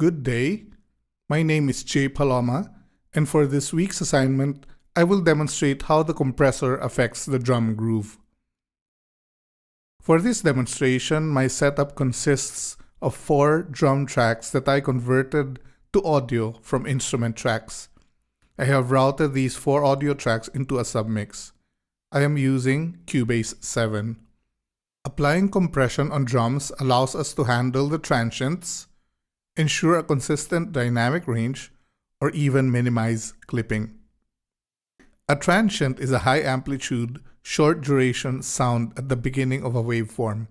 Good day. My name is Paloma, and for this week's assignment, I will demonstrate how the compressor affects the drum groove. For this demonstration, my setup consists of 4 drum tracks that I converted to audio from instrument tracks. I have routed these 4 audio tracks into a submix. I am using Cubase 7. Applying compression on drums allows us to handle the transients, ensure a consistent dynamic range, or even minimize clipping. A transient is a high amplitude, short duration sound at the beginning of a waveform.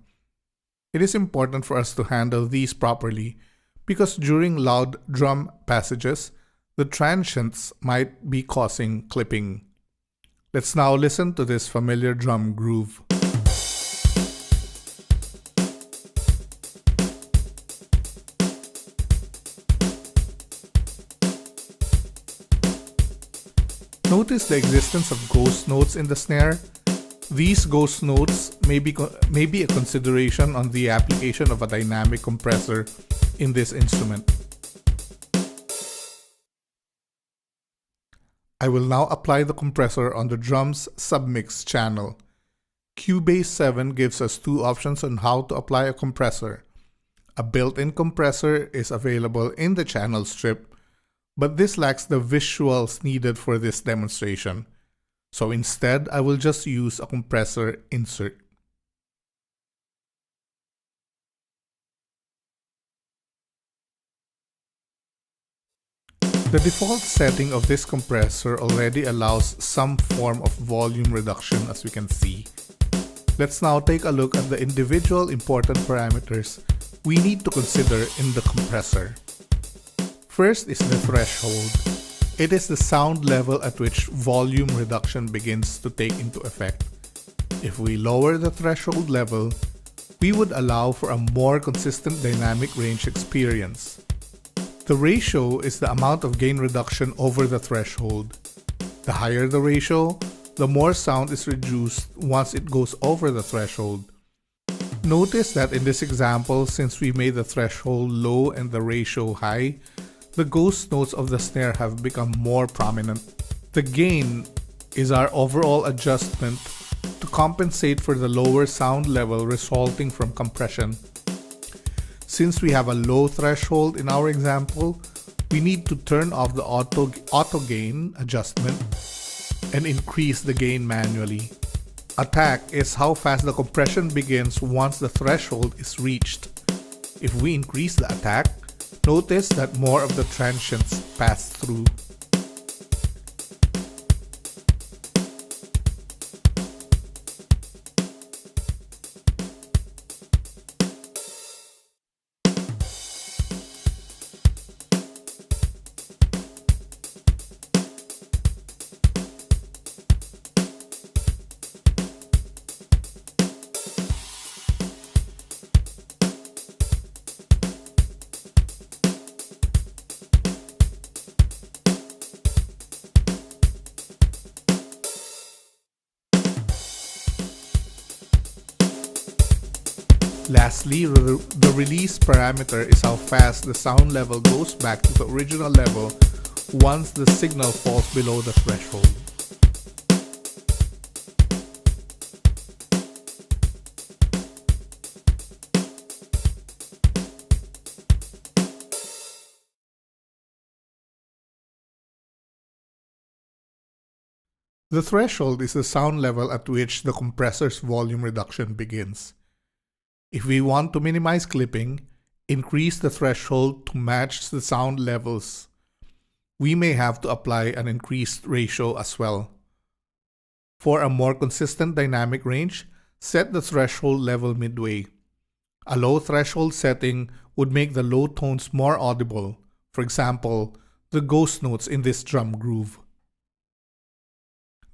It is important for us to handle these properly because during loud drum passages, the transients might be causing clipping. Let's now listen to this familiar drum groove. Notice the existence of ghost notes in the snare. These ghost notes may be a consideration on the application of a dynamic compressor in this instrument. I will now apply the compressor on the drums submix channel. Cubase 7 gives us 2 options on how to apply a compressor. A built-in compressor is available in the channel strip, but this lacks the visuals needed for this demonstration. So instead, I will just use a compressor insert. The default setting of this compressor already allows some form of volume reduction, as we can see. Let's now take a look at the individual important parameters we need to consider in the compressor. First is the threshold. It is the sound level at which volume reduction begins to take into effect. If we lower the threshold level, we would allow for a more consistent dynamic range experience. The ratio is the amount of gain reduction over the threshold. The higher the ratio, the more sound is reduced once it goes over the threshold. Notice that in this example, since we made the threshold low and the ratio high, the ghost notes of the snare have become more prominent. The gain is our overall adjustment to compensate for the lower sound level resulting from compression. Since we have a low threshold in our example, we need to turn off the auto gain adjustment and increase the gain manually. Attack is how fast the compression begins once the threshold is reached. If we increase the attack, notice that more of the transients pass through. Lastly, the release parameter is how fast the sound level goes back to the original level once the signal falls below the threshold. The threshold is the sound level at which the compressor's volume reduction begins. If we want to minimize clipping, increase the threshold to match the sound levels. We may have to apply an increased ratio as well. For a more consistent dynamic range, set the threshold level midway. A low threshold setting would make the low tones more audible, for example, the ghost notes in this drum groove.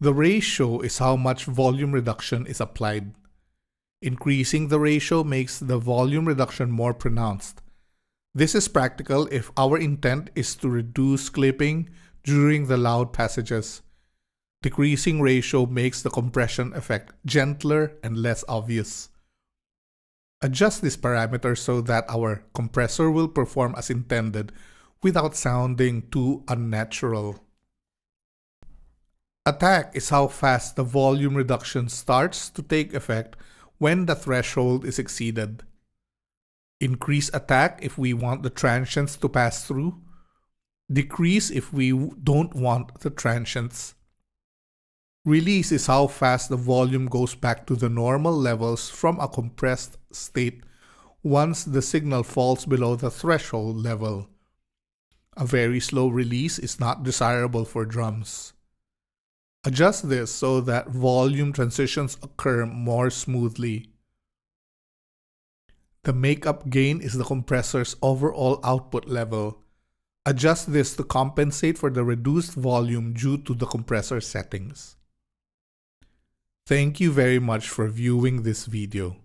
The ratio is how much volume reduction is applied. Increasing the ratio makes the volume reduction more pronounced. This is practical if our intent is to reduce clipping during the loud passages. Decreasing ratio makes the compression effect gentler and less obvious. Adjust this parameter so that our compressor will perform as intended without sounding too unnatural. Attack is how fast the volume reduction starts to take effect when the threshold is exceeded. Increase attack if we want the transients to pass through. Decrease if we don't want the transients. Release is how fast the volume goes back to the normal levels from a compressed state once the signal falls below the threshold level. A very slow release is not desirable for drums. Adjust this so that volume transitions occur more smoothly. The makeup gain is the compressor's overall output level. Adjust this to compensate for the reduced volume due to the compressor settings. Thank you very much for viewing this video.